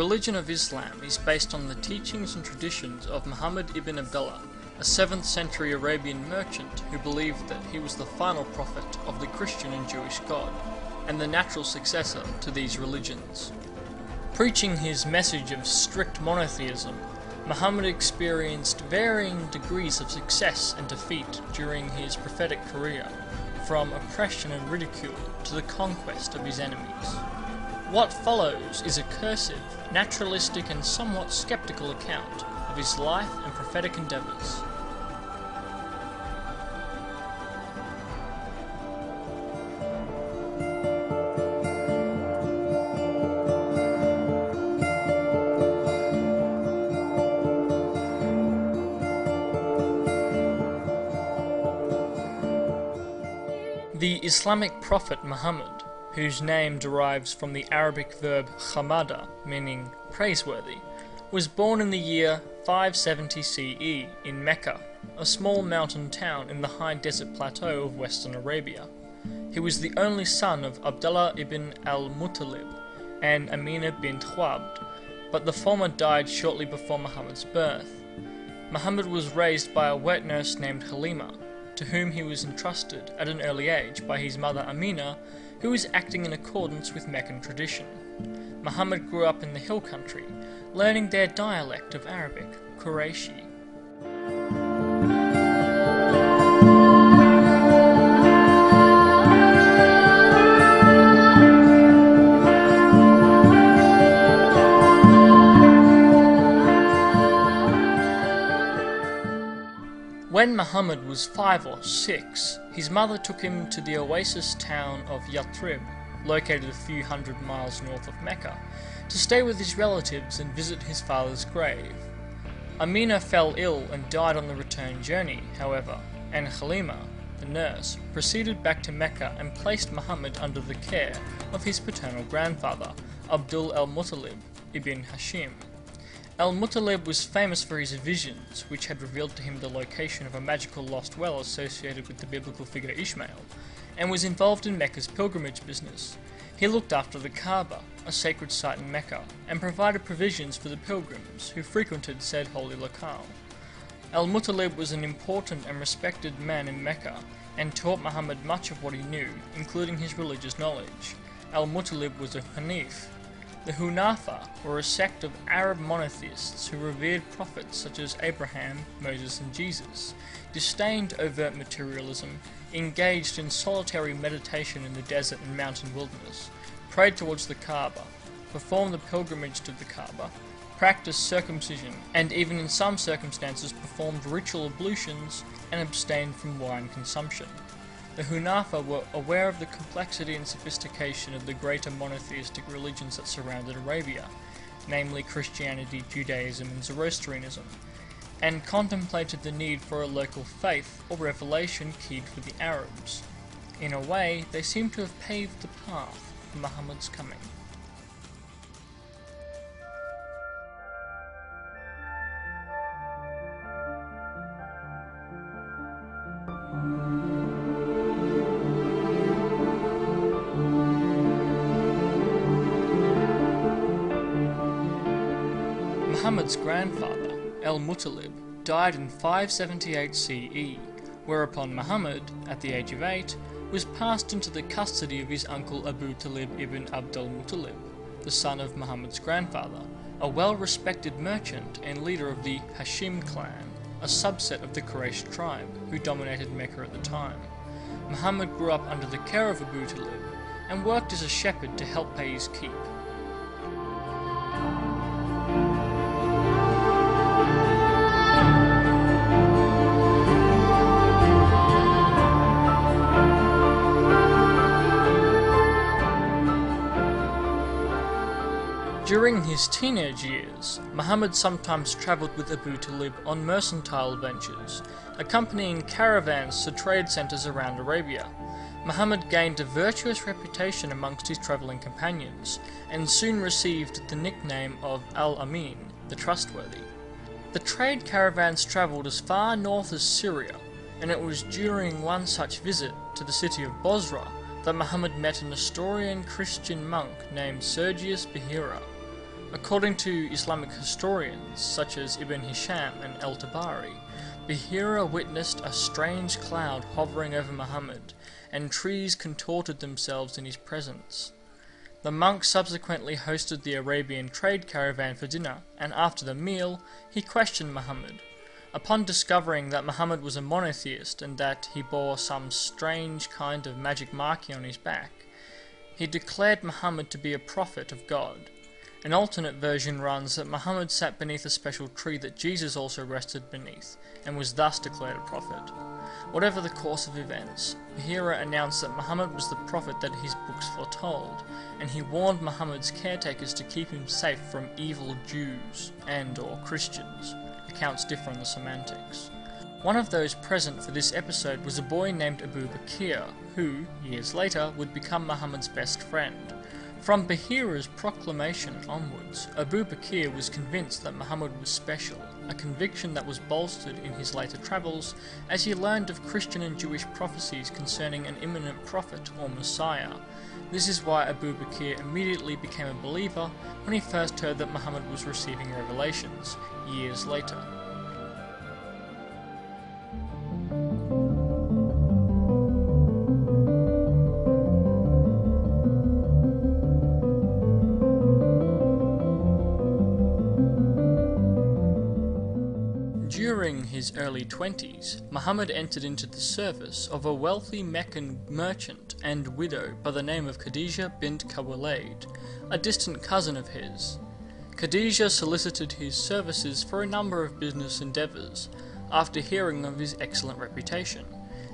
religion of Islam is based on the teachings and traditions of Muhammad ibn Abdullah, a 7th century Arabian merchant who believed that he was the final prophet of the Christian and Jewish God, and the natural successor to these religions. Preaching his message of strict monotheism, Muhammad experienced varying degrees of success and defeat during his prophetic career, from oppression and ridicule to the conquest of his enemies. What follows is a cursive, naturalistic and somewhat skeptical account of his life and prophetic endeavours. The Islamic prophet Muhammad, whose name derives from the Arabic verb hamada, meaning praiseworthy, was born in the year 570 CE in Mecca, a small mountain town in the high desert plateau of western Arabia. He was the only son of Abdullah ibn al-Muttalib and Amina bint Khwabd, but the former died shortly before Muhammad's birth. Muhammad was raised by a wet nurse named Halima, to whom he was entrusted at an early age by his mother Amina, who was acting in accordance with Meccan tradition. Muhammad grew up in the hill country, learning their dialect of Arabic, Qurayshi. When Muhammad was 5 or 6, his mother took him to the oasis town of Yathrib, located a few hundred miles north of Mecca, to stay with his relatives and visit his father's grave. Amina fell ill and died on the return journey, however, and Halima, the nurse, proceeded back to Mecca and placed Muhammad under the care of his paternal grandfather, Abdul al-Muttalib ibn Hashim. Al-Muttalib was famous for his visions, which had revealed to him the location of a magical lost well associated with the biblical figure Ishmael, and was involved in Mecca's pilgrimage business. He looked after the Kaaba, a sacred site in Mecca, and provided provisions for the pilgrims who frequented said holy locale. Al-Muttalib was an important and respected man in Mecca, and taught Muhammad much of what he knew, including his religious knowledge. Al-Muttalib was a Hanif. The Hunafa were a sect of Arab monotheists who revered prophets such as Abraham, Moses and Jesus, disdained overt materialism, engaged in solitary meditation in the desert and mountain wilderness, prayed towards the Kaaba, performed the pilgrimage to the Kaaba, practiced circumcision, and even in some circumstances performed ritual ablutions and abstained from wine consumption. The Hunafa were aware of the complexity and sophistication of the greater monotheistic religions that surrounded Arabia, namely Christianity, Judaism and Zoroastrianism, and contemplated the need for a local faith or revelation keyed for the Arabs. In a way, they seem to have paved the path for Muhammad's coming. Muhammad's grandfather, al-Muttalib, died in 578 CE, whereupon Muhammad, at the age of 8, was passed into the custody of his uncle Abu Talib ibn Abdul Muttalib, the son of Muhammad's grandfather, a well-respected merchant and leader of the Hashim clan, a subset of the Quraysh tribe who dominated Mecca at the time. Muhammad grew up under the care of Abu Talib and worked as a shepherd to help pay his keep. During his teenage years, Muhammad sometimes travelled with Abu Talib on mercantile ventures, accompanying caravans to trade centres around Arabia. Muhammad gained a virtuous reputation amongst his travelling companions, and soon received the nickname of Al-Amin, the Trustworthy. The trade caravans travelled as far north as Syria, and it was during one such visit to the city of Bosra that Muhammad met a Nestorian Christian monk named Sergius Behira. According to Islamic historians such as Ibn Hisham and al-Tabari, Bahira witnessed a strange cloud hovering over Muhammad, and trees contorted themselves in his presence. The monk subsequently hosted the Arabian trade caravan for dinner, and after the meal, he questioned Muhammad. Upon discovering that Muhammad was a monotheist and that he bore some strange kind of magic marking on his back, he declared Muhammad to be a prophet of God. An alternate version runs that Muhammad sat beneath a special tree that Jesus also rested beneath, and was thus declared a prophet. Whatever the course of events, Bahira announced that Muhammad was the prophet that his books foretold, and he warned Muhammad's caretakers to keep him safe from evil Jews and/or Christians. Accounts differ on the semantics. One of those present for this episode was a boy named Abu Bakr, who, years later, would become Muhammad's best friend. From Bahira's proclamation onwards, Abu Bakr was convinced that Muhammad was special, a conviction that was bolstered in his later travels as he learned of Christian and Jewish prophecies concerning an imminent prophet or Messiah. This is why Abu Bakr immediately became a believer when he first heard that Muhammad was receiving revelations, years later. During his early 20s, Muhammad entered into the service of a wealthy Meccan merchant and widow by the name of Khadija bint Khuwaylid, a distant cousin of his. Khadija solicited his services for a number of business endeavours, after hearing of his excellent reputation,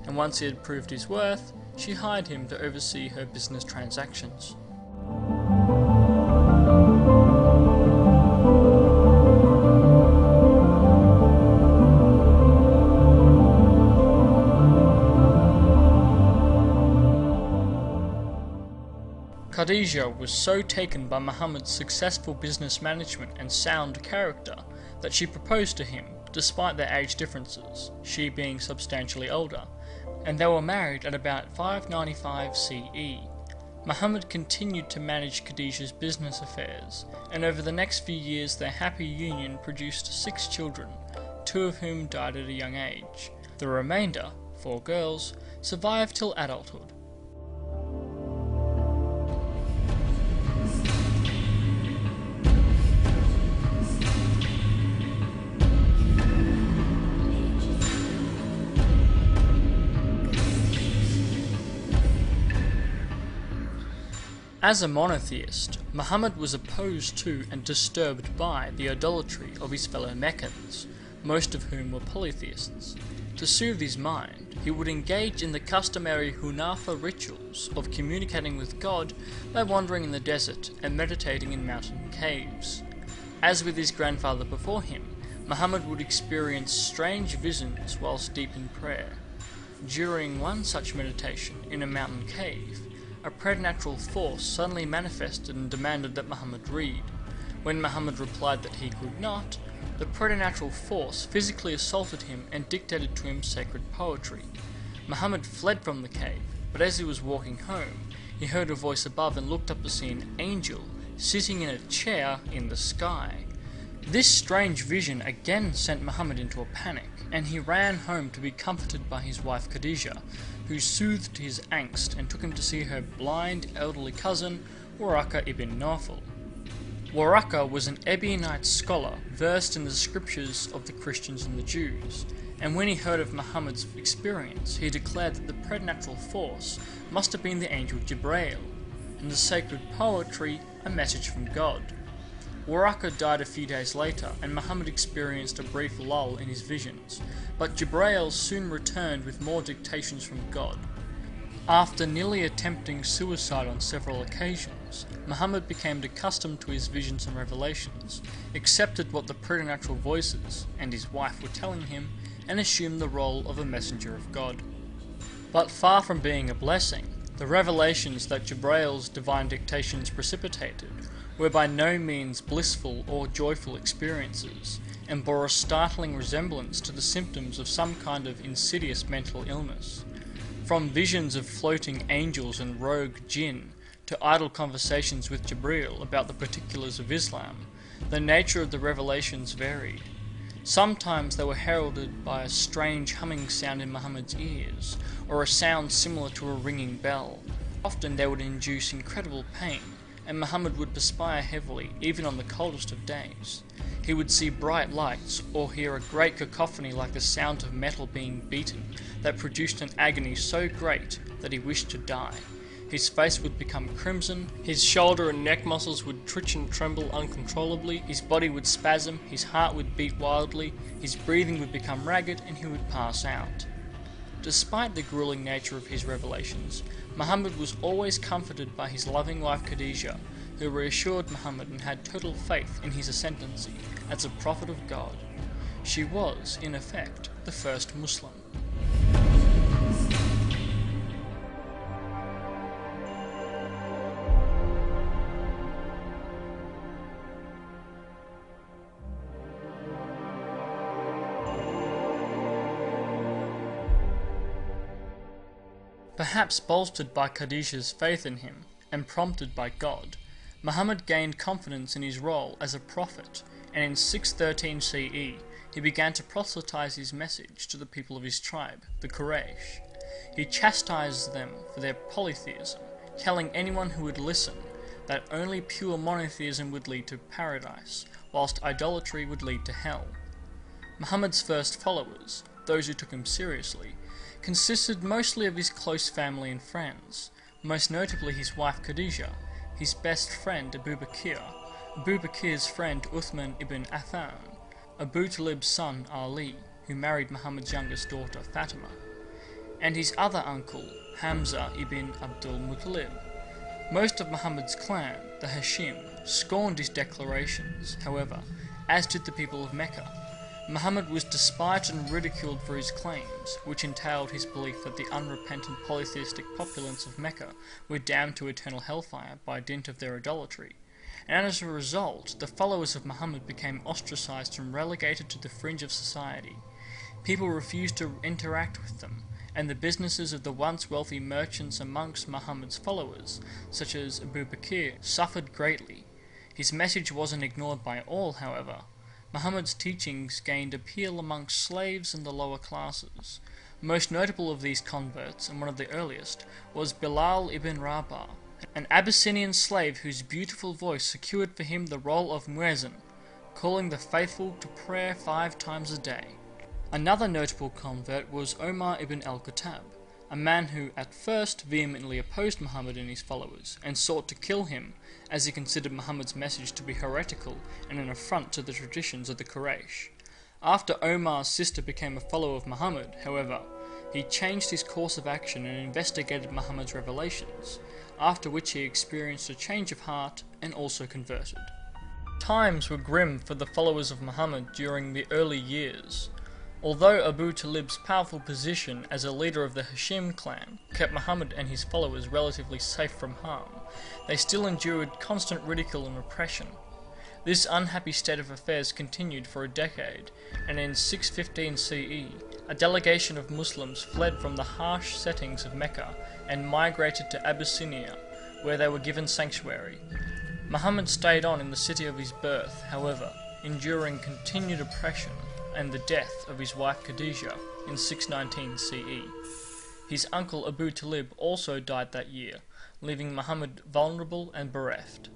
and once he had proved his worth, she hired him to oversee her business transactions. Khadija was so taken by Muhammad's successful business management and sound character that she proposed to him, despite their age differences, she being substantially older, and they were married at about 595 CE. Muhammad continued to manage Khadija's business affairs, and over the next few years their happy union produced 6 children, 2 of whom died at a young age. The remainder, 4 girls, survived till adulthood. As a monotheist, Muhammad was opposed to and disturbed by the idolatry of his fellow Meccans, most of whom were polytheists. To soothe his mind, he would engage in the customary Hunafa rituals of communicating with God by wandering in the desert and meditating in mountain caves. As with his grandfather before him, Muhammad would experience strange visions whilst deep in prayer. During one such meditation in a mountain cave, a preternatural force suddenly manifested and demanded that Muhammad read. When Muhammad replied that he could not, the preternatural force physically assaulted him and dictated to him sacred poetry. Muhammad fled from the cave, but as he was walking home, he heard a voice above and looked up to see an angel sitting in a chair in the sky. This strange vision again sent Muhammad into a panic, and he ran home to be comforted by his wife Khadija, who soothed his angst and took him to see her blind elderly cousin, Waraka ibn Nawfal. Waraka was an Ebionite scholar versed in the scriptures of the Christians and the Jews, and when he heard of Muhammad's experience, he declared that the preternatural force must have been the angel Jibreel, and the sacred poetry a message from God. Waraka died a few days later, and Muhammad experienced a brief lull in his visions, but Jibreel soon returned with more dictations from God. After nearly attempting suicide on several occasions, Muhammad became accustomed to his visions and revelations, accepted what the preternatural voices and his wife were telling him, and assumed the role of a messenger of God. But far from being a blessing, the revelations that Jibreel's divine dictations precipitated were by no means blissful or joyful experiences, and bore a startling resemblance to the symptoms of some kind of insidious mental illness. From visions of floating angels and rogue jinn, to idle conversations with Jibreel about the particulars of Islam, The nature of the revelations varied. Sometimes they were heralded by a strange humming sound in Muhammad's ears, or a sound similar to a ringing bell. Often they would induce incredible pain, and Muhammad would perspire heavily, even on the coldest of days. He would see bright lights, or hear a great cacophony like the sound of metal being beaten, that produced an agony so great that he wished to die. His face would become crimson, his shoulder and neck muscles would twitch and tremble uncontrollably, his body would spasm, his heart would beat wildly, his breathing would become ragged, and he would pass out. Despite the grueling nature of his revelations, Muhammad was always comforted by his loving wife Khadijah, who reassured Muhammad and had total faith in his ascendancy as a prophet of God. She was, in effect, the first Muslim. Perhaps bolstered by Khadijah's faith in him, and prompted by God, Muhammad gained confidence in his role as a prophet, and in 613 CE he began to proselytize his message to the people of his tribe, the Quraysh. He chastised them for their polytheism, telling anyone who would listen that only pure monotheism would lead to paradise, whilst idolatry would lead to hell. Muhammad's first followers, those who took him seriously, consisted mostly of his close family and friends, most notably his wife Khadijah, his best friend Abu Bakr, Abu Bakr's friend Uthman ibn Affan, Abu Talib's son Ali, who married Muhammad's youngest daughter Fatima, and his other uncle Hamza ibn Abdul Muttalib. Most of Muhammad's clan, the Hashim, scorned his declarations, however, as did the people of Mecca. Muhammad was despised and ridiculed for his claims, which entailed his belief that the unrepentant polytheistic populace of Mecca were damned to eternal hellfire by dint of their idolatry, and as a result, the followers of Muhammad became ostracized and relegated to the fringe of society. People refused to interact with them, and the businesses of the once wealthy merchants amongst Muhammad's followers, such as Abu Bakr, suffered greatly. His message wasn't ignored by all, however. Muhammad's teachings gained appeal amongst slaves and the lower classes. Most notable of these converts, and one of the earliest, was Bilal ibn Rabah, an Abyssinian slave whose beautiful voice secured for him the role of muezzin, calling the faithful to prayer 5 times a day. Another notable convert was Omar ibn al-Khattab, a man who at first vehemently opposed Muhammad and his followers, and sought to kill him, as he considered Muhammad's message to be heretical and an affront to the traditions of the Quraysh. After Omar's sister became a follower of Muhammad, however, he changed his course of action and investigated Muhammad's revelations, after which he experienced a change of heart and also converted. Times were grim for the followers of Muhammad during the early years. Although Abu Talib's powerful position as a leader of the Hashim clan kept Muhammad and his followers relatively safe from harm, they still endured constant ridicule and repression. This unhappy state of affairs continued for a decade, and in 615 CE, a delegation of Muslims fled from the harsh settings of Mecca and migrated to Abyssinia, where they were given sanctuary. Muhammad stayed on in the city of his birth, however, enduring continued oppression and the death of his wife Khadijah in 619 CE. His uncle Abu Talib also died that year, leaving Muhammad vulnerable and bereft.